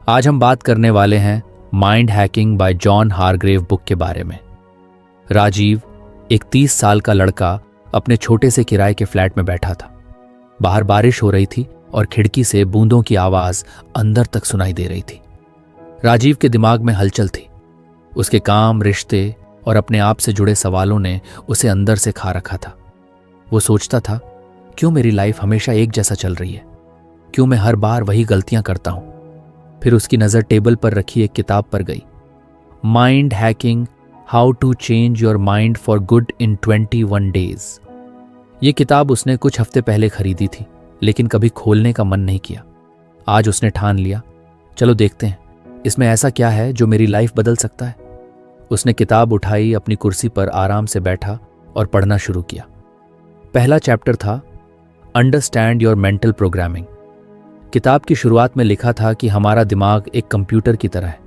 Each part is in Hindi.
आज हम बात करने वाले हैं mind hacking bye John Hargrave book के बारे में। राजीव एक 30 साल का लड़का अपने छोटे से किराए के फ्लैट में बैठा था। बाहर बारिश हो रही थी और खिड़की से बूंदों की आवाज अंदर तक सुनाई दे रही थी। राजीव के दिमाग में हलचल थी। उसके काम, रिश्ते और अपने आप से जुड़े सवालों ने उसे अंदर से खा रखा था। वो सोचता था, क्यों मेरी लाइफ हमेशा एक जैसा चल रही है? क्यों मैं हर बार वही गलतियां करता हूं? फिर उसकी नजर टेबल पर रखी एक किताब पर गई, mind hacking, how to change your mind for good in 21 days. ये किताब उसने कुछ हफ्ते पहले खरीदी थी, लेकिन कभी खोलने का मन नहीं किया। आज उसने ठान लिया, चलो देखते हैं इसमें ऐसा क्या है जो मेरी लाइफ बदल सकता है। उसने किताब उठाई, अपनी कुर्सी पर आराम से बैठा और पढ़ना शुरू किया। पहला चैप्टर था अंडरस्टैंड योर मेंटल प्रोग्रामिंग। किताब की शुरुआत में लिखा था कि हमारा दिमाग एक कंप्यूटर की तरह है।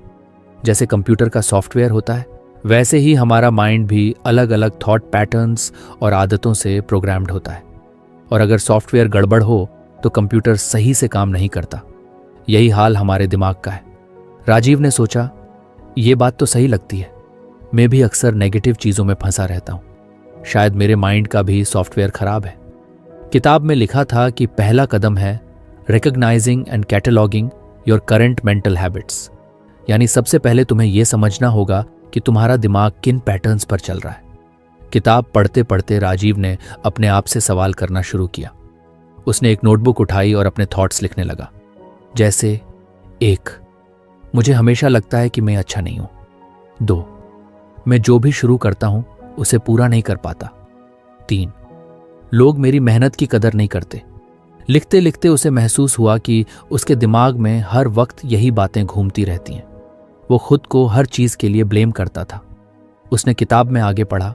जैसे कंप्यूटर का सॉफ्टवेयर होता है, वैसे ही हमारा माइंड भी अलग अलग थॉट पैटर्न्स और आदतों से प्रोग्राम्ड होता है। और अगर सॉफ्टवेयर गड़बड़ हो तो कंप्यूटर सही से काम नहीं करता। यही हाल हमारे दिमाग का है। राजीव ने सोचा, ये बात तो सही लगती है। मैं भी अक्सर नेगेटिव चीज़ों में फंसा रहता हूँ। शायद मेरे माइंड का भी सॉफ्टवेयर खराब है। किताब में लिखा था कि पहला कदम है recognising and cataloguing your current mental habits. यानी सबसे पहले तुम्हें यह समझना होगा कि तुम्हारा दिमाग किन पैटर्न्स पर चल रहा है। किताब पढ़ते पढ़ते राजीव ने अपने आप से सवाल करना शुरू किया। उसने एक नोटबुक उठाई और अपने थॉट्स लिखने लगा। जैसे 1, मुझे हमेशा लगता है कि मैं अच्छा नहीं हूं। 2, मैं जो भी शुरू करता हूं उसे पूरा नहीं कर पाता। 3, लोग मेरी मेहनत की कदर नहीं करते। लिखते लिखते उसे महसूस हुआ कि उसके दिमाग में हर वक्त यही बातें घूमती रहती हैं। वो खुद को हर चीज के लिए ब्लेम करता था। उसने किताब में आगे पढ़ा,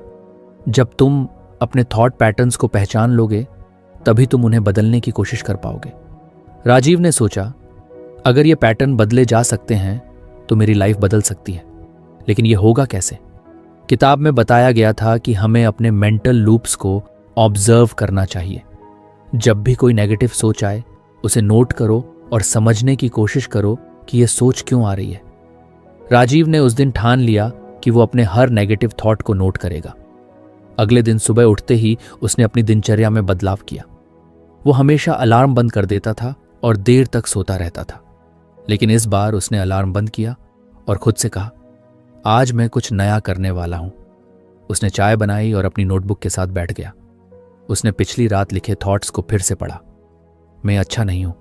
जब तुम अपने थॉट पैटर्न्स को पहचान लोगे तभी तुम उन्हें बदलने की कोशिश कर पाओगे। राजीव ने सोचा, अगर ये पैटर्न बदले जा सकते हैं तो मेरी लाइफ बदल सकती है। लेकिन ये होगा कैसे? किताब में बताया गया था कि हमें अपने मेंटल लूप्स को ऑब्जर्व करना चाहिए। जब भी कोई नेगेटिव सोच आए उसे नोट करो और समझने की कोशिश करो कि यह सोच क्यों आ रही है। राजीव ने उस दिन ठान लिया कि वो अपने हर नेगेटिव थॉट को नोट करेगा। अगले दिन सुबह उठते ही उसने अपनी दिनचर्या में बदलाव किया। वो हमेशा अलार्म बंद कर देता था और देर तक सोता रहता था। लेकिन इस बार उसने अलार्म बंद किया और खुद से कहा, आज मैं कुछ नया करने वाला हूं। उसने चाय बनाई और अपनी नोटबुक के साथ बैठ गया। उसने पिछली रात लिखे थॉट्स को फिर से पढ़ा। मैं अच्छा नहीं हूं।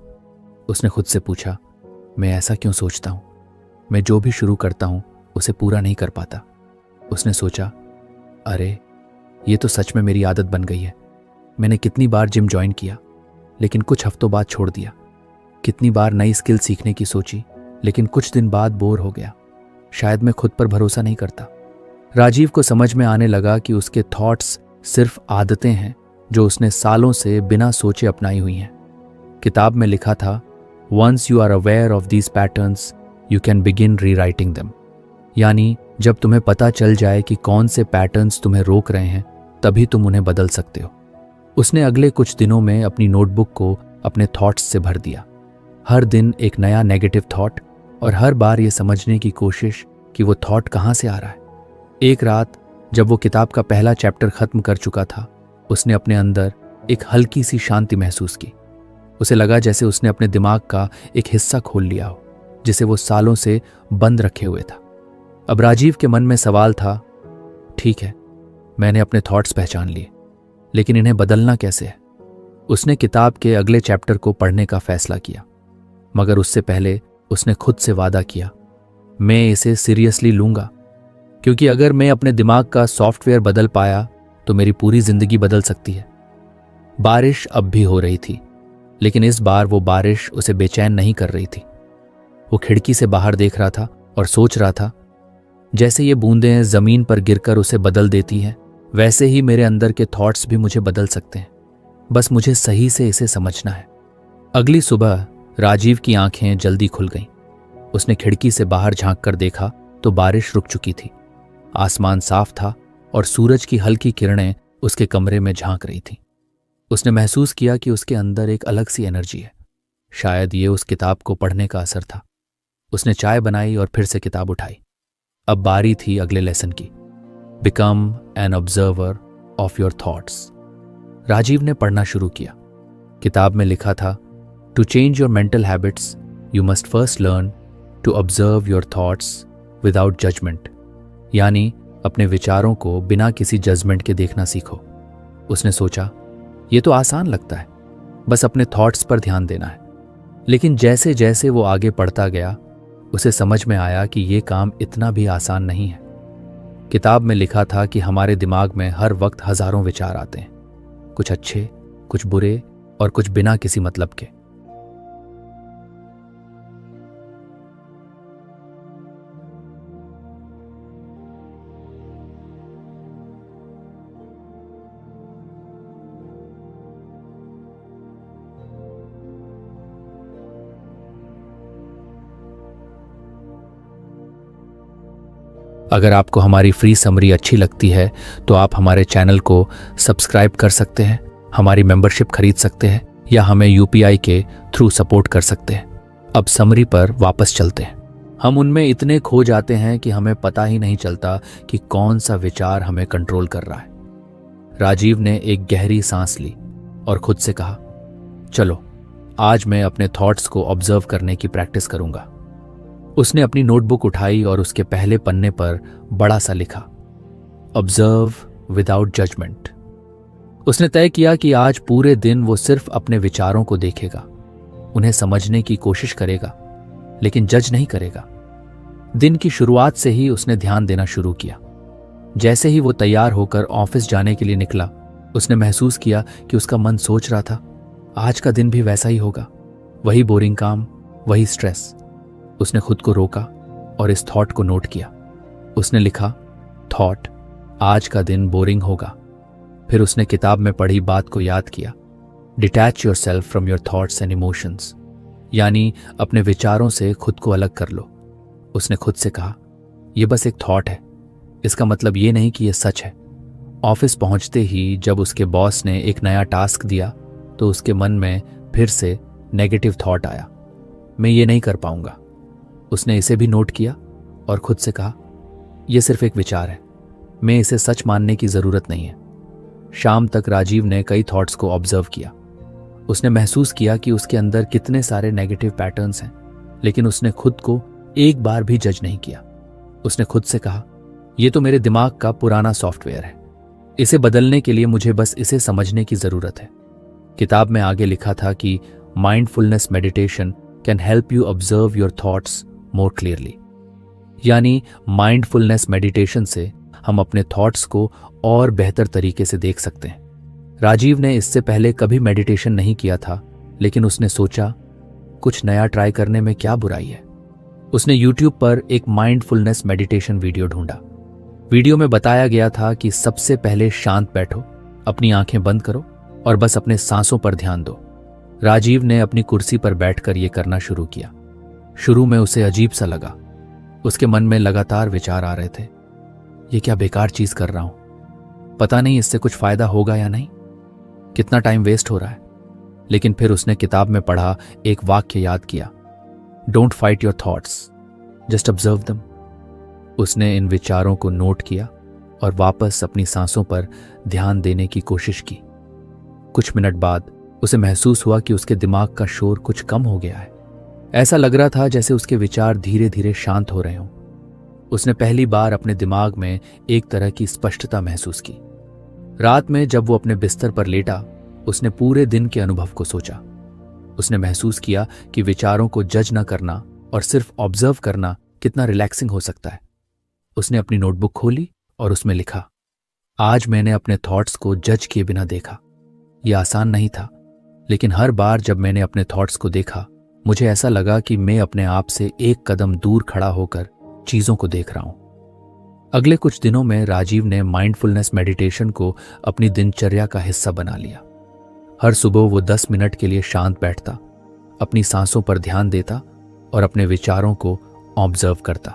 उसने खुद से पूछा, मैं ऐसा क्यों सोचता हूं? मैं जो भी शुरू करता हूं उसे पूरा नहीं कर पाता। उसने सोचा, अरे ये तो सच में मेरी आदत बन गई है। मैंने कितनी बार जिम ज्वाइन किया लेकिन कुछ हफ्तों बाद छोड़ दिया। कितनी बार नई स्किल सीखने की सोची लेकिन कुछ दिन बाद बोर हो गया। शायद मैं खुद पर भरोसा नहीं करता। राजीव को समझ में आने लगा कि उसके थॉट्स सिर्फ आदतें हैं जो उसने सालों से बिना सोचे अपनाई हुई हैं। किताब में लिखा था, once you are aware of these patterns you can begin rewriting them. यानी जब तुम्हें पता चल जाए कि कौन से पैटर्न्स तुम्हें रोक रहे हैं तभी तुम उन्हें बदल सकते हो। उसने अगले कुछ दिनों में अपनी नोटबुक को अपने थॉट्स से भर दिया। हर दिन एक नया नेगेटिव थॉट और हर बार ये समझने की कोशिश कि वो थॉट कहाँ से आ रहा है। एक रात जब वो किताब का पहला चैप्टर खत्म कर चुका था, उसने अपने अंदर एक हल्की सी शांति महसूस की। उसे लगा जैसे उसने अपने दिमाग का एक हिस्सा खोल लिया हो जिसे वो सालों से बंद रखे हुए था। अब राजीव के मन में सवाल था, ठीक है, मैंने अपने थॉट्स पहचान लिए, लेकिन इन्हें बदलना कैसे है? उसने किताब के अगले चैप्टर को पढ़ने का फैसला किया, मगर उससे पहले उसने खुद से वादा किया, मैं इसे सीरियसली लूंगा, क्योंकि अगर मैं अपने दिमाग का सॉफ्टवेयर बदल पाया तो मेरी पूरी जिंदगी बदल सकती है। बारिश अब भी हो रही थी, लेकिन इस बार वो बारिश उसे बेचैन नहीं कर रही थी। वो खिड़की से बाहर देख रहा था और सोच रहा था, जैसे ये बूंदें जमीन पर गिरकर उसे बदल देती हैं, वैसे ही मेरे अंदर के थॉट्स भी मुझे बदल सकते हैं। बस मुझे सही से इसे समझना है। अगली सुबह राजीव की आंखें जल्दी खुल गईं। उसने खिड़की से बाहर झांक कर देखा तो बारिश रुक चुकी थी। आसमान साफ था और सूरज की हल्की किरणें उसके कमरे में झांक रही थीं। उसने महसूस किया कि उसके अंदर एक अलग सी एनर्जी है। शायद ये उस किताब को पढ़ने का असर था। उसने चाय बनाई और फिर से किताब उठाई। अब बारी थी अगले लेसन की, become an observer of your thoughts. Rajiv ने पढ़ना शुरू किया। किताब में लिखा था, to change your mental habits you must first learn to observe your thoughts without judgement. यानी अपने विचारों को बिना किसी जजमेंट के देखना सीखो। उसने सोचा, ये तो आसान लगता है, बस अपने थॉट्स पर ध्यान देना है। लेकिन जैसे जैसे वो आगे पढ़ता गया, उसे समझ में आया कि ये काम इतना भी आसान नहीं है। किताब में लिखा था कि हमारे दिमाग में हर वक्त हजारों विचार आते हैं, कुछ अच्छे, कुछ बुरे और कुछ बिना किसी मतलब के। अगर आपको हमारी फ्री समरी अच्छी लगती है तो आप हमारे चैनल को सब्सक्राइब कर सकते हैं, हमारी मेंबरशिप खरीद सकते हैं या हमें यूपीआई के थ्रू सपोर्ट कर सकते हैं। अब समरी पर वापस चलते हैं। हम उनमें इतने खो जाते हैं कि हमें पता ही नहीं चलता कि कौन सा विचार हमें कंट्रोल कर रहा है। राजीव ने एक गहरी सांस ली और खुद से कहा, चलो आज मैं अपने थॉट्स को ऑब्जर्व करने की प्रैक्टिस करूंगा। उसने अपनी नोटबुक उठाई और उसके पहले पन्ने पर बड़ा सा लिखा, ऑब्जर्व विदाउट जजमेंट। उसने तय किया कि आज पूरे दिन वो सिर्फ अपने विचारों को देखेगा, उन्हें समझने की कोशिश करेगा, लेकिन जज नहीं करेगा। दिन की शुरुआत से ही उसने ध्यान देना शुरू किया। जैसे ही वो तैयार होकर ऑफिस जाने के लिए निकला, उसने महसूस किया कि उसका मन सोच रहा था, आज का दिन भी वैसा ही होगा, वही बोरिंग काम, वही स्ट्रेस। उसने खुद को रोका और इस थॉट को नोट किया। उसने लिखा, थॉट, आज का दिन बोरिंग होगा। फिर उसने किताब में पढ़ी बात को याद किया, detach your self from your thoughts and emotions, यानी अपने विचारों से खुद को अलग कर लो। उसने खुद से कहा, यह बस एक थॉट है, इसका मतलब ये नहीं कि यह सच है। ऑफिस पहुंचते ही जब उसके बॉस ने एक नया टास्क दिया तो उसके मन में फिर से नेगेटिव थॉट आया, मैं ये नहीं कर पाऊंगा। उसने इसे भी नोट किया और खुद से कहा, यह सिर्फ एक विचार है, मैं इसे सच मानने की जरूरत नहीं है। शाम तक राजीव ने कई थॉट्स को ऑब्जर्व किया। उसने महसूस किया कि उसके अंदर कितने सारे नेगेटिव पैटर्न्स हैं, लेकिन उसने खुद को एक बार भी जज नहीं किया। उसने खुद से कहा, यह तो मेरे दिमाग का पुराना सॉफ्टवेयर है, इसे बदलने के लिए मुझे बस इसे समझने की जरूरत है। किताब में आगे लिखा था कि mindfulness meditation can help you observe your thoughts more clearly, यानी माइंडफुलनेस मेडिटेशन से हम अपने थॉट्स को और बेहतर तरीके से देख सकते हैं। राजीव ने इससे पहले कभी मेडिटेशन नहीं किया था, लेकिन उसने सोचा, कुछ नया ट्राई करने में क्या बुराई है। उसने YouTube पर एक माइंडफुलनेस मेडिटेशन वीडियो ढूंढा। वीडियो में बताया गया था कि सबसे पहले शांत बैठो, अपनी आंखें बंद करो और बस अपने सांसों पर ध्यान दो। राजीव ने अपनी कुर्सी पर बैठकर यह करना शुरू किया। शुरू में उसे अजीब सा लगा, उसके मन में लगातार विचार आ रहे थे, ये क्या बेकार चीज कर रहा हूं, पता नहीं इससे कुछ फायदा होगा या नहीं, कितना टाइम वेस्ट हो रहा है। लेकिन फिर उसने किताब में पढ़ा एक वाक्य याद किया, don't fight your thoughts, just observe them. उसने इन विचारों को नोट किया और वापस अपनी सांसों पर ध्यान देने की कोशिश की। कुछ मिनट बाद उसे महसूस हुआ कि उसके दिमाग का शोर कुछ कम हो गया है। ऐसा लग रहा था जैसे उसके विचार धीरे धीरे शांत हो रहे हों। उसने पहली बार अपने दिमाग में एक तरह की स्पष्टता महसूस की। रात में जब वो अपने बिस्तर पर लेटा, उसने पूरे दिन के अनुभव को सोचा। उसने महसूस किया कि विचारों को जज न करना और सिर्फ ऑब्जर्व करना कितना रिलैक्सिंग हो सकता है। उसने अपनी नोटबुक खोली और उसमें लिखा, आज मैंने अपने थॉट्स को जज किए बिना देखा। यह आसान नहीं था, लेकिन हर बार जब मैंने अपने थॉट्स को देखा, मुझे ऐसा लगा कि मैं अपने आप से एक कदम दूर खड़ा होकर चीजों को देख रहा हूं। अगले कुछ दिनों में राजीव ने माइंडफुलनेस मेडिटेशन को अपनी दिनचर्या का हिस्सा बना लिया। हर सुबह वो 10 मिनट के लिए शांत बैठता, अपनी सांसों पर ध्यान देता और अपने विचारों को ऑब्जर्व करता।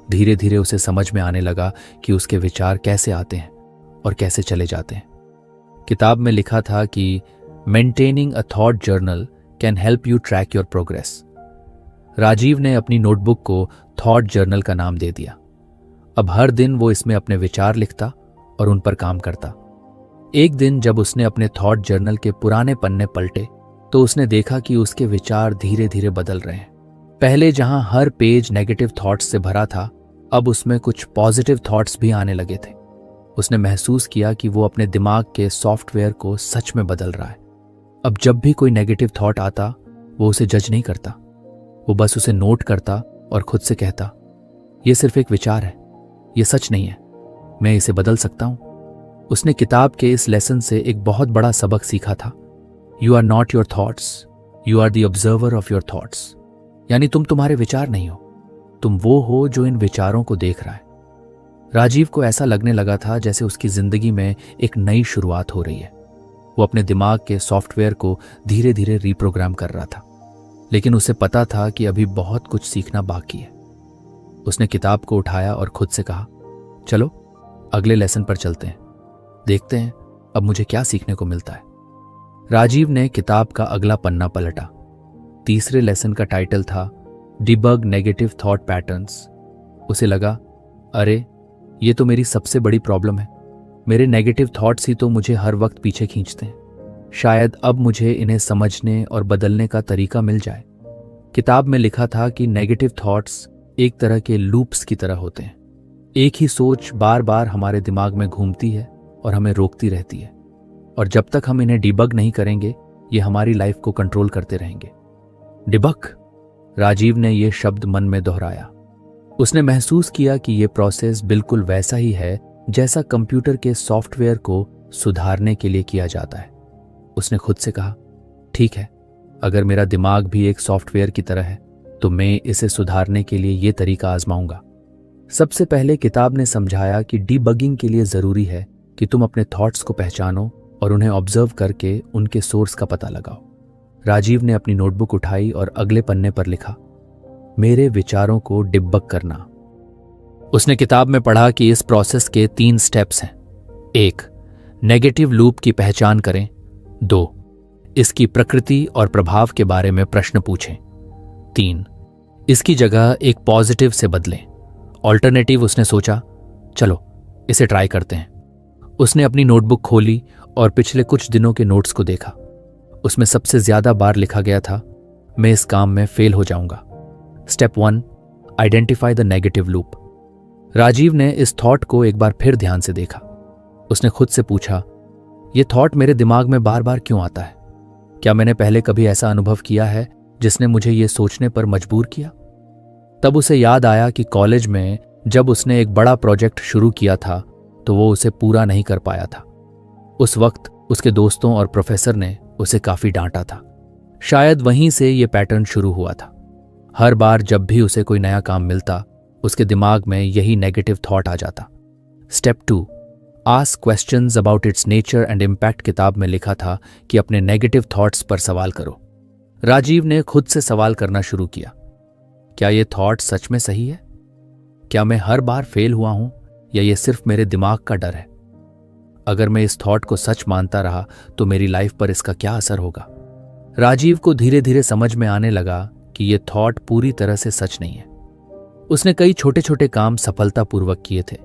धीरे धीरे उसे समझ में आने लगा कि उसके विचार कैसे आते हैं और कैसे चले जाते हैं। किताब में लिखा था कि maintaining a thought journal can help you track your progress. Rajiv ने अपनी नोटबुक को थॉट जर्नल का नाम दे दिया। अब हर दिन वो इसमें अपने विचार लिखता और उन पर काम करता। एक दिन जब उसने अपने थॉट जर्नल के पुराने पन्ने पलटे तो उसने देखा कि उसके विचार धीरे धीरे बदल रहे हैं। पहले जहां हर पेज नेगेटिव थॉट्स से भरा था, अब उसमें कुछ पॉजिटिव थॉट्स भी आने लगे थे। उसने महसूस किया कि वो अपने दिमाग के सॉफ्टवेयर को सच में बदल रहा है। अब जब भी कोई नेगेटिव थॉट आता, वो उसे जज नहीं करता, वो बस उसे नोट करता और खुद से कहता, ये सिर्फ एक विचार है, ये सच नहीं है, मैं इसे बदल सकता हूं। उसने किताब के इस लेसन से एक बहुत बड़ा सबक सीखा था। You are not your thoughts, you are the observer of your thoughts. यानी तुम तुम्हारे विचार नहीं हो, तुम वो हो जो इन विचारों को देख रहा है। राजीव को ऐसा लगने लगा था जैसे उसकी जिंदगी में एक नई शुरुआत हो रही है। वो अपने दिमाग के सॉफ्टवेयर को धीरे धीरे रीप्रोग्राम कर रहा था, लेकिन उसे पता था कि अभी बहुत कुछ सीखना बाकी है। उसने किताब को उठाया और खुद से कहा, चलो अगले लेसन पर चलते हैं, देखते हैं अब मुझे क्या सीखने को मिलता है। राजीव ने किताब का अगला पन्ना पलटा। तीसरे लेसन का टाइटल था डिबग नेगेटिव थॉट पैटर्न्स। उसे लगा, अरे ये तो मेरी सबसे बड़ी प्रॉब्लम है। मेरे नेगेटिव थॉट्स ही तो मुझे हर वक्त पीछे खींचते हैं। शायद अब मुझे इन्हें समझने और बदलने का तरीका मिल जाए। किताब में लिखा था कि नेगेटिव थॉट्स एक तरह के लूप्स की तरह होते हैं। एक ही सोच बार बार हमारे दिमाग में घूमती है और हमें रोकती रहती है, और जब तक हम इन्हें डिबग नहीं करेंगे, ये हमारी लाइफ को कंट्रोल करते रहेंगे। डिबग, राजीव ने यह शब्द मन में दोहराया। उसने महसूस किया कि यह प्रोसेस बिल्कुल वैसा ही है जैसा कंप्यूटर के सॉफ्टवेयर को सुधारने के लिए किया जाता है। उसने खुद से कहा, ठीक है, अगर मेरा दिमाग भी एक सॉफ्टवेयर की तरह है तो मैं इसे सुधारने के लिए यह तरीका आजमाऊंगा। सबसे पहले किताब ने समझाया कि डीबगिंग के लिए जरूरी है कि तुम अपने थॉट्स को पहचानो और उन्हें ऑब्जर्व करके उनके सोर्स का पता लगाओ। राजीव ने अपनी नोटबुक उठाई और अगले पन्ने पर लिखा, मेरे विचारों को डिबग करना। उसने किताब में पढ़ा कि इस प्रोसेस के 3 स्टेप्स हैं। 1, नेगेटिव लूप की पहचान करें। 2, इसकी प्रकृति और प्रभाव के बारे में प्रश्न पूछें। 3, इसकी जगह एक पॉजिटिव से बदलें। ऑल्टरनेटिव उसने सोचा, चलो इसे ट्राई करते हैं। उसने अपनी नोटबुक खोली और पिछले कुछ दिनों के नोट्स को देखा। उसमें सबसे ज्यादा बार लिखा गया था, मैं इस काम में फेल हो जाऊंगा। Step 1, identify the negative loop. Rajiv ने इस थॉट को एक बार फिर ध्यान से देखा। उसने खुद से पूछा, यह थॉट मेरे दिमाग में बार बार क्यों आता है? क्या मैंने पहले कभी ऐसा अनुभव किया है जिसने मुझे यह सोचने पर मजबूर किया? तब उसे याद आया कि कॉलेज में जब उसने एक बड़ा प्रोजेक्ट शुरू किया था तो वो उसे पूरा नहीं कर पाया था। उस वक्त उसके दोस्तों और प्रोफेसर ने उसे काफी डांटा था। शायद वहीं से ये पैटर्न शुरू हुआ था। हर बार जब भी उसे कोई नया काम मिलता, उसके दिमाग में यही नेगेटिव थॉट आ जाता। Step 2, ask questions about it's nature and impact. किताब में लिखा था कि अपने नेगेटिव थॉट्स पर सवाल करो। राजीव ने खुद से सवाल करना शुरू किया, क्या ये थॉट सच में सही है? क्या मैं हर बार फेल हुआ हूं या ये सिर्फ मेरे दिमाग का डर है? अगर मैं इस थॉट को सच मानता रहा तो मेरी लाइफ पर इसका क्या असर होगा? राजीव को धीरे धीरे समझ में आने लगा कि यह थॉट पूरी तरह से सच नहीं है। उसने कई छोटे छोटे काम सफलतापूर्वक किए थे,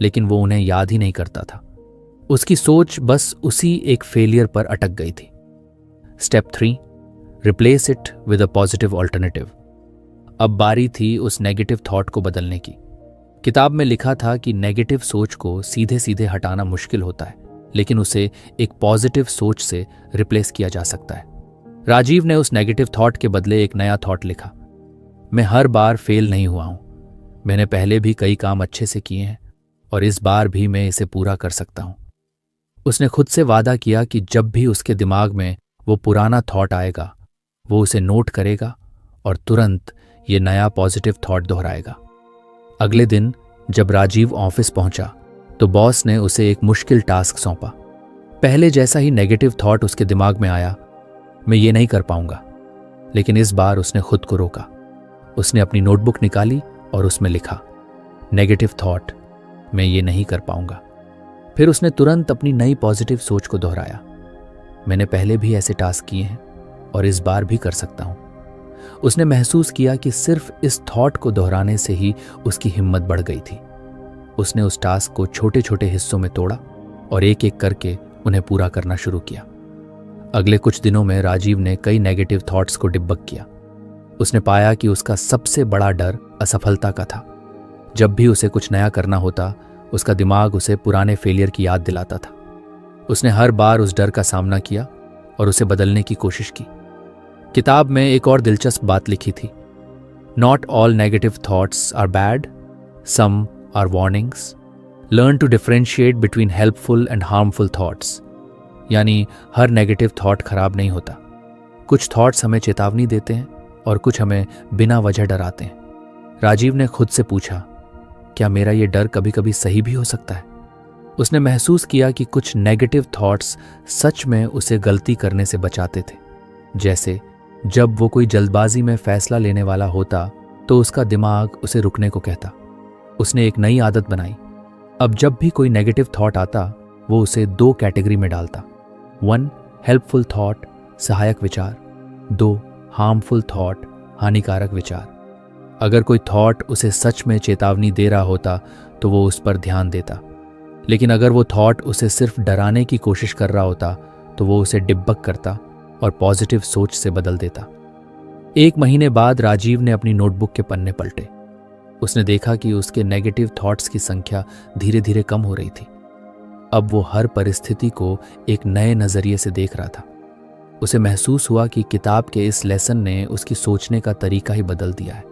लेकिन वो उन्हें याद ही नहीं करता था। उसकी सोच बस उसी एक फेलियर पर अटक गई थी। Step 3, replace it with a positive alternative. अब बारी थी उस नेगेटिव थॉट को बदलने की। किताब में लिखा था कि नेगेटिव सोच को सीधे सीधे हटाना मुश्किल होता है, लेकिन उसे एक पॉजिटिव सोच से रिप्लेस किया जा सकता है। राजीव ने उस नेगेटिव थॉट के बदले एक नया थॉट लिखा, मैं हर बार फेल नहीं हुआ हूं। मैंने पहले भी कई काम अच्छे से किए हैं और इस बार भी मैं इसे पूरा कर सकता हूं। उसने खुद से वादा किया कि जब भी उसके दिमाग में वो पुराना थॉट आएगा, वो उसे नोट करेगा और तुरंत ये नया पॉजिटिव थॉट दोहराएगा। अगले दिन जब राजीव ऑफिस पहुंचा तो बॉस ने उसे एक मुश्किल टास्क सौंपा। पहले जैसा ही नेगेटिव थॉट उसके दिमाग में आया, मैं ये नहीं कर पाऊंगा। लेकिन इस बार उसने खुद को रोका। उसने अपनी नोटबुक निकाली और उसमें लिखा, नेगेटिव थॉट, मैं ये नहीं कर पाऊंगा। फिर उसने तुरंत अपनी नई पॉजिटिव सोच को दोहराया, मैंने पहले भी ऐसे टास्क किए हैं और इस बार भी कर सकता हूं। उसने महसूस किया कि सिर्फ इस थॉट को दोहराने से ही उसकी हिम्मत बढ़ गई थी। उसने उस टास्क को छोटे छोटे हिस्सों में तोड़ा और एक एक करके उन्हें पूरा करना शुरू किया। अगले कुछ दिनों में राजीव ने कई नेगेटिव थॉट्स को डिबक किया। उसने पाया कि उसका सबसे बड़ा डर असफलता का था। जब भी उसे कुछ नया करना होता, उसका दिमाग उसे पुराने फेलियर की याद दिलाता था। उसने हर बार उस डर का सामना किया और उसे बदलने की कोशिश की। किताब में एक और दिलचस्प बात लिखी थी, not all negative thoughts are bad, some are warnings, learn to differentiate between helpful and harmful thoughts. यानी हर नेगेटिव थॉट खराब नहीं होता। कुछ थॉट्स हमें चेतावनी देते हैं और कुछ हमें बिना वजह डराते हैं। राजीव ने खुद से पूछा, क्या मेरा ये डर कभी कभी सही भी हो सकता है? उसने महसूस किया कि कुछ नेगेटिव थॉट्स सच में उसे गलती करने से बचाते थे। जैसे जब वो कोई जल्दबाजी में फैसला लेने वाला होता तो उसका दिमाग उसे रुकने को कहता। उसने एक नई आदत बनाई। अब जब भी कोई नेगेटिव थॉट आता, वो उसे 2 कैटेगरी में डालता। 1 हेल्पफुल थॉट, सहायक विचार। 2 हार्मफुल थॉट, हानिकारक विचार। अगर कोई थॉट उसे सच में चेतावनी दे रहा होता तो वो उस पर ध्यान देता, लेकिन अगर वो थॉट उसे सिर्फ डराने की कोशिश कर रहा होता तो वो उसे डिबक करता और पॉजिटिव सोच से बदल देता। 1 महीने बाद राजीव ने अपनी नोटबुक के पन्ने पलटे। उसने देखा कि उसके नेगेटिव थॉट्स की संख्या धीरे धीरे कम हो रही थी। अब वो हर परिस्थिति को एक नए नजरिए से देख रहा था। उसे महसूस हुआ कि किताब के इस लेसन ने उसकी सोचने का तरीका ही बदल दिया है।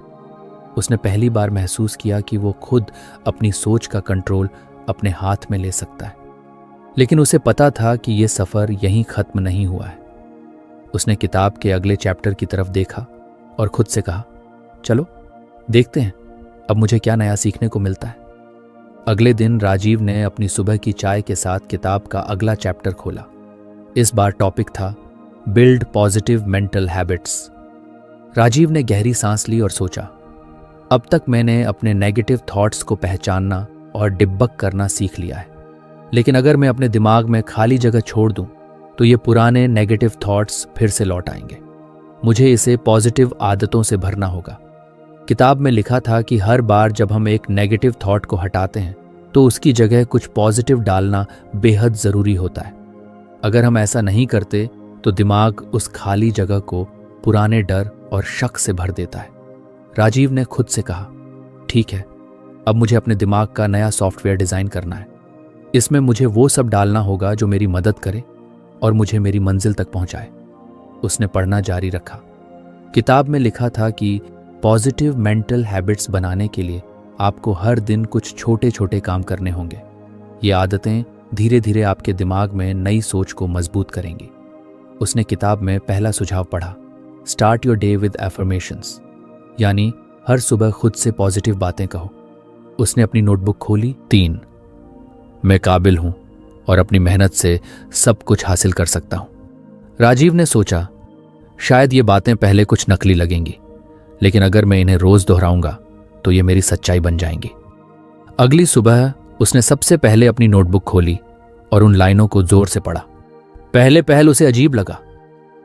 उसने पहली बार महसूस किया कि वो खुद अपनी सोच का कंट्रोल अपने हाथ में ले सकता है। लेकिन उसे पता था कि ये सफर यहीं खत्म नहीं हुआ है। उसने किताब के अगले चैप्टर की तरफ देखा और खुद से कहा, चलो देखते हैं अब मुझे क्या नया सीखने को मिलता है। अगले दिन राजीव ने अपनी सुबह की चाय के साथ किताब का अगला चैप्टर खोला। इस बार टॉपिक था build positive mental habits. Rajiv ने गहरी सांस ली और सोचा, अब तक मैंने अपने नेगेटिव थॉट्स को पहचानना और डिबक करना सीख लिया है, लेकिन अगर मैं अपने दिमाग में खाली जगह छोड़ दूं तो ये पुराने नेगेटिव थॉट्स फिर से लौट आएंगे। मुझे इसे पॉजिटिव आदतों से भरना होगा। किताब में लिखा था कि हर बार जब हम एक नेगेटिव थॉट को हटाते हैं तो उसकी जगह कुछ पॉजिटिव डालना बेहद ज़रूरी होता है। अगर हम ऐसा नहीं करते तो दिमाग उस खाली जगह को पुराने डर और शक से भर देता है। राजीव ने खुद से कहा, ठीक है, अब मुझे अपने दिमाग का नया सॉफ्टवेयर डिज़ाइन करना है। इसमें मुझे वो सब डालना होगा जो मेरी मदद करे और मुझे मेरी मंजिल तक पहुंचाए। उसने पढ़ना जारी रखा। किताब में लिखा था कि पॉजिटिव मेंटल हैबिट्स बनाने के लिए आपको हर दिन कुछ छोटे छोटे काम करने होंगे। ये आदतें धीरे धीरे आपके दिमाग में नई सोच को मजबूत करेंगी। उसने किताब में पहला सुझाव पढ़ा, start your day with affirmations, यानी हर सुबह खुद से पॉजिटिव बातें कहो। उसने अपनी नोटबुक खोली। 3 मैं काबिल हूं और अपनी मेहनत से सब कुछ हासिल कर सकता हूं। राजीव ने सोचा, शायद ये बातें पहले कुछ नकली लगेंगी, लेकिन अगर मैं इन्हें रोज दोहराऊंगा तो ये मेरी सच्चाई बन जाएंगी। अगली सुबह उसने सबसे पहले अपनी नोटबुक खोली और उन लाइनों को जोर से पढ़ा। पहल उसे अजीब लगा।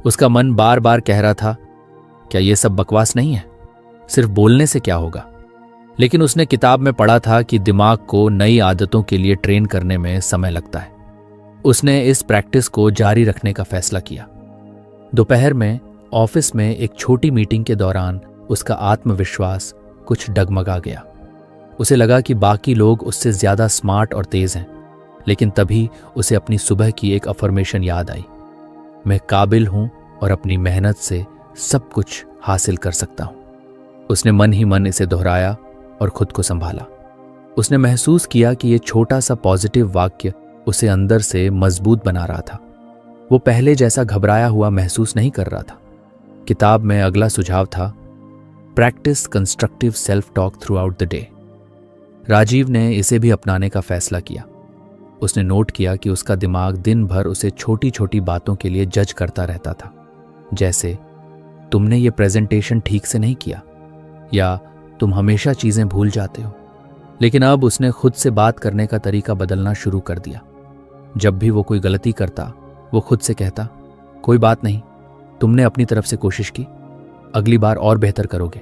उसका मन बार बार कह रहा था, क्या ये सब बकवास नहीं है? सिर्फ बोलने से क्या होगा? लेकिन उसने किताब में पढ़ा था कि दिमाग को नई आदतों के लिए ट्रेन करने में समय लगता है। उसने इस प्रैक्टिस को जारी रखने का फैसला किया। दोपहर में ऑफिस में एक छोटी मीटिंग के दौरान उसका आत्मविश्वास कुछ डगमगा गया। उसे लगा कि बाकी लोग उससे ज्यादा स्मार्ट और तेज हैं, लेकिन तभी उसे अपनी सुबह की एक अफर्मेशन याद आई, मैं काबिल हूं और अपनी मेहनत से सब कुछ हासिल कर सकता हूं। उसने मन ही मन इसे दोहराया और खुद को संभाला। उसने महसूस किया कि यह छोटा सा पॉजिटिव वाक्य उसे अंदर से मजबूत बना रहा था। वो पहले जैसा घबराया हुआ महसूस नहीं कर रहा था। किताब में अगला सुझाव था, practice constructive self talk throughout the day. Rajiv ने इसे भी अपनाने का फैसला किया। उसने नोट किया कि उसका दिमाग दिन भर उसे छोटी छोटी बातों के लिए जज करता रहता था, जैसे तुमने ये प्रेजेंटेशन ठीक से नहीं किया या तुम हमेशा चीजें भूल जाते हो। लेकिन अब उसने खुद से बात करने का तरीका बदलना शुरू कर दिया। जब भी वो कोई गलती करता, वो खुद से कहता, कोई बात नहीं, तुमने अपनी तरफ से कोशिश की, अगली बार और बेहतर करोगे।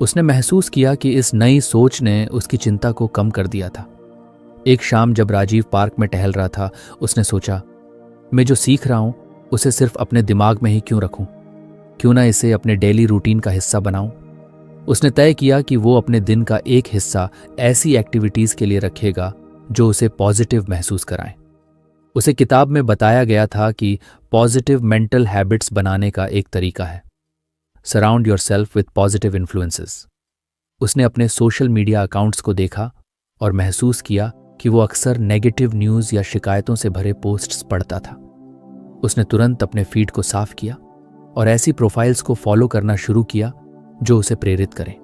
उसने महसूस किया कि इस नई सोच ने उसकी चिंता को कम कर दिया था। एक शाम जब राजीव पार्क में टहल रहा था, उसने सोचा, मैं जो सीख रहा हूं उसे सिर्फ अपने दिमाग में ही क्यों रखूं? क्यों ना इसे अपने डेली रूटीन का हिस्सा बनाऊं? उसने तय किया कि वो अपने दिन का एक हिस्सा ऐसी एक्टिविटीज के लिए रखेगा जो उसे पॉजिटिव महसूस कराएं। उसे किताब में बताया गया था कि पॉजिटिव मेंटल हैबिट्स बनाने का एक तरीका है, surround yourself with positive influences. उसने अपने सोशल मीडिया अकाउंट्स को देखा और महसूस किया कि वो अक्सर नेगेटिव न्यूज़ या शिकायतों से भरे पोस्ट्स पढ़ता था। उसने तुरंत अपने फीड को साफ किया और ऐसी प्रोफाइल्स को फॉलो करना शुरू किया जो उसे प्रेरित करें।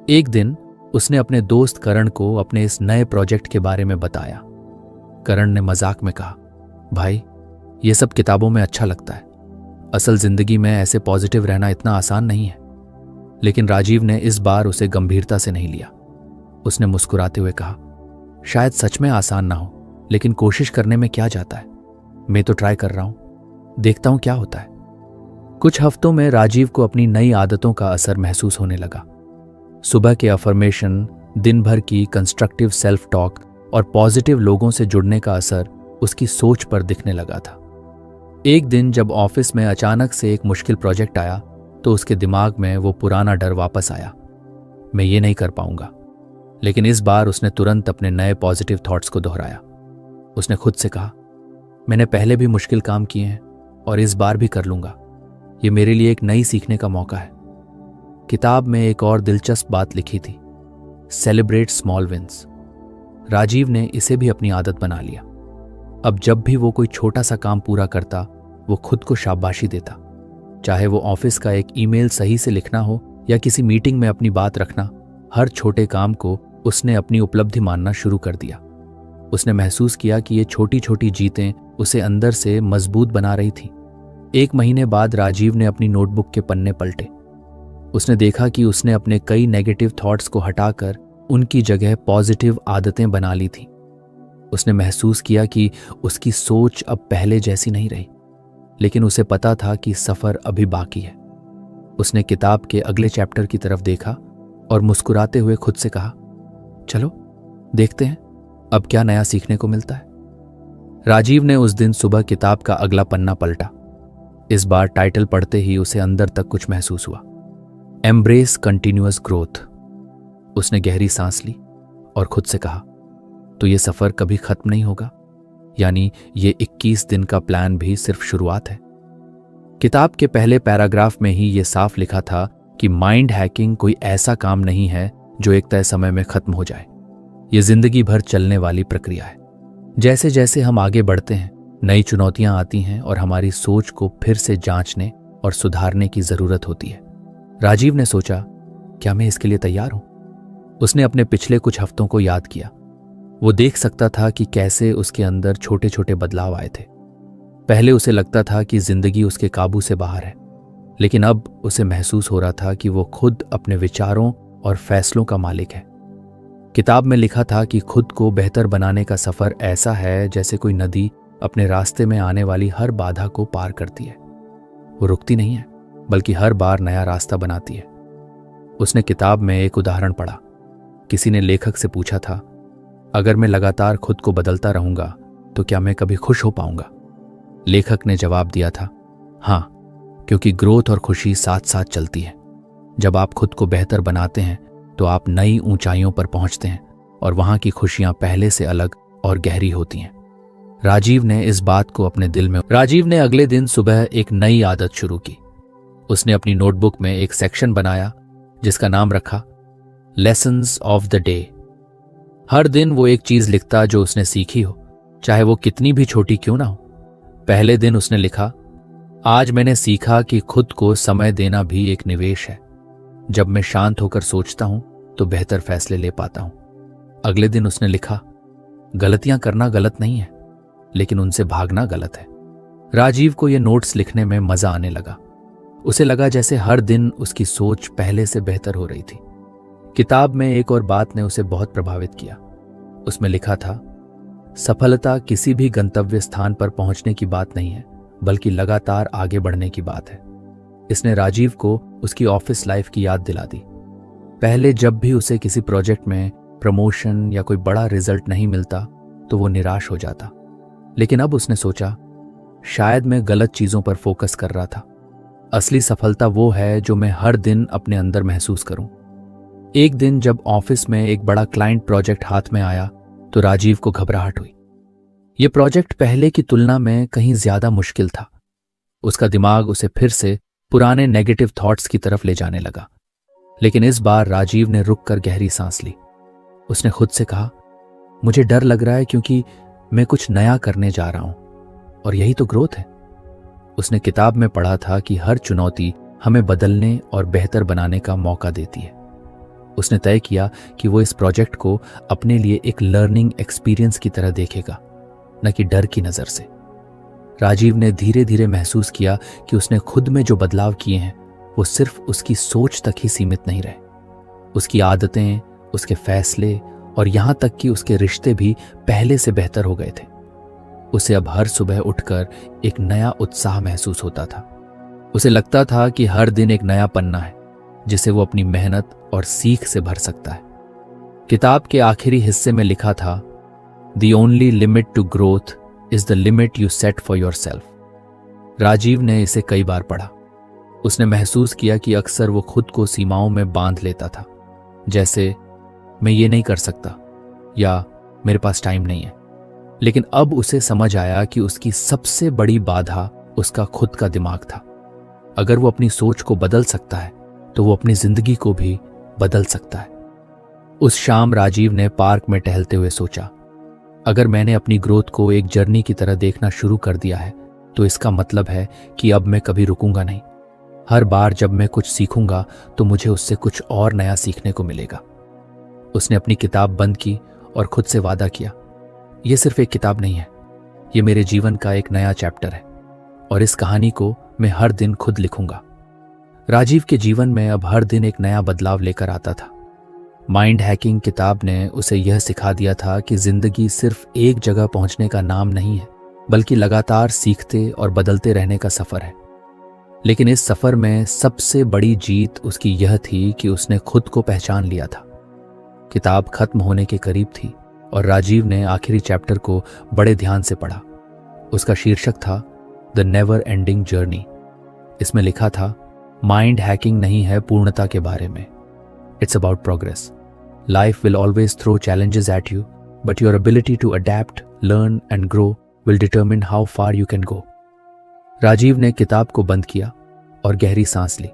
एक दिन उसने अपने दोस्त करण को अपने इस नए प्रोजेक्ट के बारे में बताया। करण ने मजाक में कहा, भाई ये सब किताबों में अच्छा लगता है, असल जिंदगी में ऐसे पॉजिटिव रहना इतना आसान नहीं है। लेकिन राजीव ने इस बार उसे गंभीरता से नहीं लिया। उसने मुस्कुराते हुए कहा, शायद सच में आसान ना हो, लेकिन कोशिश करने में क्या जाता है। मैं तो ट्राई कर रहा हूं, देखता हूं क्या होता है। कुछ हफ्तों में राजीव को अपनी नई आदतों का असर महसूस होने लगा। सुबह के अफर्मेशन, दिन भर की कंस्ट्रक्टिव सेल्फ टॉक और पॉजिटिव लोगों से जुड़ने का असर उसकी सोच पर दिखने लगा था। एक दिन जब ऑफिस में अचानक से एक मुश्किल प्रोजेक्ट आया तो उसके दिमाग में वो पुराना डर वापस आया, मैं ये नहीं कर पाऊंगा। लेकिन इस बार उसने तुरंत अपने नए पॉजिटिव थॉट्स को दोहराया। उसने खुद से कहा, मैंने पहले भी मुश्किल काम किए हैं और इस बार भी कर लूंगा। ये मेरे लिए एक नई सीखने का मौका है। किताब में एक और दिलचस्प बात लिखी थी, सेलिब्रेट स्मॉल विंस। राजीव ने इसे भी अपनी आदत बना लिया। अब जब भी वो कोई छोटा सा काम पूरा करता, वो खुद को शाबाशी देता। चाहे वो ऑफिस का एक ईमेल सही से लिखना हो या किसी मीटिंग में अपनी बात रखना, हर छोटे काम को उसने अपनी उपलब्धि मानना शुरू कर दिया। उसने महसूस किया कि ये छोटी छोटी जीतें उसे अंदर से मजबूत बना रही थी। एक महीने बाद राजीव ने अपनी नोटबुक के पन्ने पलटे। उसने देखा कि उसने अपने कई नेगेटिव थॉट्स को हटाकर उनकी जगह पॉजिटिव आदतें बना ली थी। उसने महसूस किया कि उसकी सोच अब पहले जैसी नहीं रही, लेकिन उसे पता था कि सफर अभी बाकी है। उसने किताब के अगले चैप्टर की तरफ देखा और मुस्कुराते हुए खुद से कहा, चलो देखते हैं अब क्या नया सीखने को मिलता है। राजीव ने उस दिन सुबह किताब का अगला पन्ना पलटा। इस बार टाइटल पढ़ते ही उसे अंदर तक कुछ महसूस हुआ, एम्ब्रेस कंटिन्यूअस ग्रोथ। उसने गहरी सांस ली और खुद से कहा, तो ये सफर कभी खत्म नहीं होगा, यानी ये 21 दिन का प्लान भी सिर्फ शुरुआत है। किताब के पहले पैराग्राफ में ही ये साफ लिखा था कि माइंड हैकिंग कोई ऐसा काम नहीं है जो एक तय समय में खत्म हो जाए। ये जिंदगी भर चलने वाली प्रक्रिया है। जैसे जैसे हम आगे बढ़ते हैं, नई चुनौतियां आती हैं और हमारी सोच को फिर से जांचने और सुधारने की जरूरत होती है। राजीव ने सोचा, क्या मैं इसके लिए तैयार हूं? उसने अपने पिछले कुछ हफ्तों को याद किया। वो देख सकता था कि कैसे उसके अंदर छोटे छोटे बदलाव आए थे। पहले उसे लगता था कि जिंदगी उसके काबू से बाहर है, लेकिन अब उसे महसूस हो रहा था कि वो खुद अपने विचारों और फैसलों का मालिक है। किताब में लिखा था कि खुद को बेहतर बनाने का सफर ऐसा है जैसे कोई नदी अपने रास्ते में आने वाली हर बाधा को पार करती है। वो रुकती नहीं है, बल्कि हर बार नया रास्ता बनाती है। उसने किताब में एक उदाहरण पढ़ा। किसी ने लेखक से पूछा था, अगर मैं लगातार खुद को बदलता रहूंगा तो क्या मैं कभी खुश हो पाऊंगा? लेखक ने जवाब दिया था, हाँ, क्योंकि ग्रोथ और खुशी साथ साथ चलती है। जब आप खुद को बेहतर बनाते हैं तो आप नई ऊंचाइयों पर पहुंचते हैं और वहां की खुशियां पहले से अलग और गहरी होती हैं। राजीव ने इस बात को अपने दिल में। राजीव ने अगले दिन सुबह एक नई आदत शुरू की। उसने अपनी नोटबुक में एक सेक्शन बनाया जिसका नाम रखा लेसन्स ऑफ द डे। हर दिन वो एक चीज लिखता जो उसने सीखी हो, चाहे वो कितनी भी छोटी क्यों ना हो। पहले दिन उसने लिखा, आज मैंने सीखा कि खुद को समय देना भी एक निवेश है। जब मैं शांत होकर सोचता हूं तो बेहतर फैसले ले पाता हूं। अगले दिन उसने लिखा, गलतियां करना गलत नहीं है, लेकिन उनसे भागना गलत है। राजीव को ये नोट्स लिखने में मजा आने लगा। उसे लगा जैसे हर दिन उसकी सोच पहले से बेहतर हो रही थी। किताब में एक और बात ने उसे बहुत प्रभावित किया। उसमें लिखा था, सफलता किसी भी गंतव्य स्थान पर पहुंचने की बात नहीं है, बल्कि लगातार आगे बढ़ने की बात है। इसने राजीव को उसकी ऑफिस लाइफ की याद दिला दी। पहले जब भी उसे किसी प्रोजेक्ट में प्रमोशन या कोई बड़ा रिजल्ट नहीं मिलता तो वो निराश हो जाता, लेकिन अब उसने सोचा शायद मैं गलत चीजों पर फोकस कर रहा था। असली सफलता वो है जो मैं हर दिन अपने अंदर महसूस करूं। एक दिन जब ऑफिस में एक बड़ा क्लाइंट प्रोजेक्ट हाथ में आया तो राजीव को घबराहट हुई। यह प्रोजेक्ट पहले की तुलना में कहीं ज्यादा मुश्किल था। उसका दिमाग उसे फिर से पुराने नेगेटिव थॉट्स की तरफ ले जाने लगा। लेकिन इस बार राजीव ने रुककर गहरी सांस ली। उसने खुद से कहा, मुझे डर लग रहा है क्योंकि मैं कुछ नया करने जा रहा हूं और यही तो ग्रोथ है। उसने किताब में पढ़ा था कि हर चुनौती हमें बदलने और बेहतर बनाने का मौका देती है। उसने तय किया कि वो इस प्रोजेक्ट को अपने लिए एक लर्निंग एक्सपीरियंस की तरह देखेगा, न कि डर की नजर से। राजीव ने धीरे धीरे महसूस किया कि उसने खुद में जो बदलाव किए हैं वो सिर्फ उसकी सोच तक ही सीमित नहीं रहे। उसकी आदतें, उसके फैसले और यहां तक कि उसके रिश्ते भी पहले से बेहतर हो गए थे। उसे अब हर सुबह उठकर एक नया उत्साह महसूस होता था। उसे लगता था कि हर दिन एक नया पन्ना है जिसे वो अपनी मेहनत और सीख से भर सकता है। किताब के आखिरी हिस्से में लिखा था, "The only limit to growth is the limit you set for yourself." Rajiv ने इसे कई बार पढ़ा। उसने महसूस किया कि अक्सर वो खुद को सीमाओं में बांध लेता था, जैसे मैं ये नहीं कर सकता या मेरे पास टाइम नहीं है। लेकिन अब उसे समझ आया कि उसकी सबसे बड़ी बाधा उसका खुद का दिमाग था। अगर वो अपनी सोच को बदल सकता है तो वो अपनी जिंदगी को भी बदल सकता है। उस शाम राजीव ने पार्क में टहलते हुए सोचा, अगर मैंने अपनी ग्रोथ को एक जर्नी की तरह देखना शुरू कर दिया है तो इसका मतलब है कि अब मैं कभी रुकूंगा नहीं। हर बार जब मैं कुछ सीखूंगा तो मुझे उससे कुछ और नया सीखने को मिलेगा। उसने अपनी किताब बंद की और खुद से वादा किया, यह सिर्फ एक किताब नहीं है, यह मेरे जीवन का एक नया चैप्टर है और इस कहानी को मैं हर दिन खुद लिखूंगा। राजीव के जीवन में अब हर दिन एक नया बदलाव लेकर आता था। माइंड हैकिंग किताब ने उसे यह सिखा दिया था कि जिंदगी सिर्फ एक जगह पहुंचने का नाम नहीं है, बल्कि लगातार सीखते और बदलते रहने का सफर है। लेकिन इस सफर में सबसे बड़ी जीत उसकी यह थी कि उसने खुद को पहचान लिया था। किताब खत्म होने के करीब थी और राजीव ने आखिरी चैप्टर को बड़े ध्यान से पढ़ा। उसका शीर्षक था द नेवर एंडिंग जर्नी। इसमें लिखा था, माइंड हैकिंग नहीं है पूर्णता के बारे में, it's about progress. Life will always throw challenges at you, but your ability to adapt, learn and grow will determine how far you can go. Rajiv ने किताब को बंद किया और गहरी सांस ली।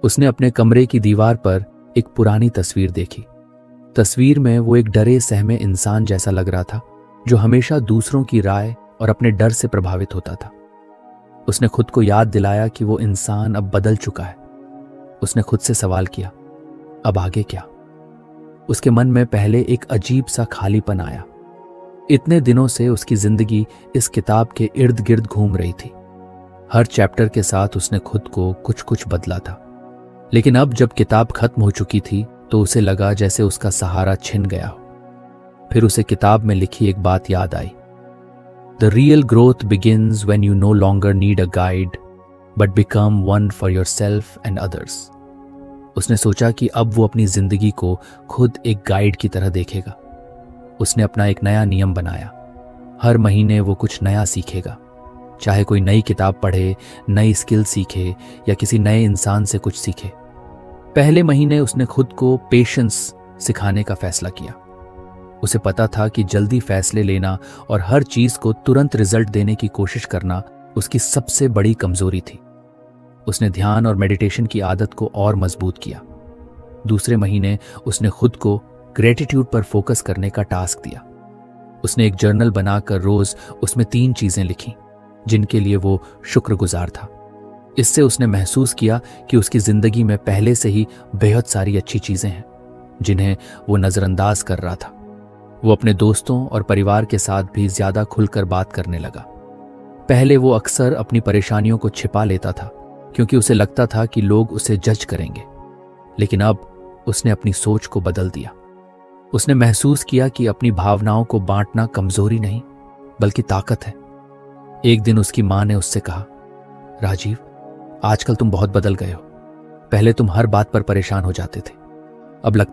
उसने अपने कमरे की दीवार पर एक पुरानी तस्वीर देखी। तस्वीर में वो एक डरे सहमे इंसान जैसा लग रहा था, जो हमेशा दूसरों की राय और अपने डर से प्रभावित होता था। उसने खुद को याद दिलाया कि वो इंसान अब बदल चुका है। उसने खुद से सवाल किया, अब आगे क्या? उसके मन में पहले एक अजीब सा खालीपन आया। इतने दिनों से उसकी जिंदगी इस किताब के इर्द गिर्द घूम रही थी। हर चैप्टर के साथ उसने खुद को कुछ कुछ बदला था, लेकिन अब जब किताब खत्म हो चुकी थी तो उसे लगा जैसे उसका सहारा छिन गया हो। फिर उसे किताब में लिखी एक बात याद आई, the real growth begins when you no longer need a guide but become one for yourself and others. उसने सोचा कि अब वो अपनी जिंदगी को खुद एक गाइड की तरह देखेगा। उसने अपना एक नया नियम बनाया, हर महीने वो कुछ नया सीखेगा, चाहे कोई नई किताब पढ़े, नई स्किल सीखे या किसी नए इंसान से कुछ सीखे। पहले महीने उसने खुद को पेशेंस सिखाने का फैसला किया। उसे पता था कि जल्दी फैसले लेना और हर चीज को तुरंत रिजल्ट देने की कोशिश करना उसकी सबसे बड़ी कमजोरी थी। उसने ध्यान और मेडिटेशन की आदत को और मजबूत किया। दूसरे महीने उसने खुद को ग्रेटिट्यूड पर फोकस करने का टास्क दिया। उसने एक जर्नल बनाकर रोज उसमें 3 चीजें लिखी जिनके लिए वो शुक्रगुजार था। इससे उसने महसूस किया कि उसकी जिंदगी में पहले से ही बेहद सारी अच्छी चीजें हैं जिन्हें वो नजरअंदाज कर रहा था। वो अपने दोस्तों और परिवार के साथ भी ज्यादा खुलकर बात करने लगा। पहले वो अक्सर अपनी परेशानियों को छिपा लेता था क्योंकि उसे लगता था कि लोग उसे जज करेंगे, लेकिन अब उसने अपनी सोच को बदल दिया। उसने महसूस किया कि अपनी भावनाओं को बांटना कमजोरी नहीं बल्कि ताकत है। एक दिन उसकी मां ने उससे कहा, राजीव, आजकल तुम बहुत बदल गए हो। पहले तुम हर बात पर परेशान हो जाते थे, अब लगता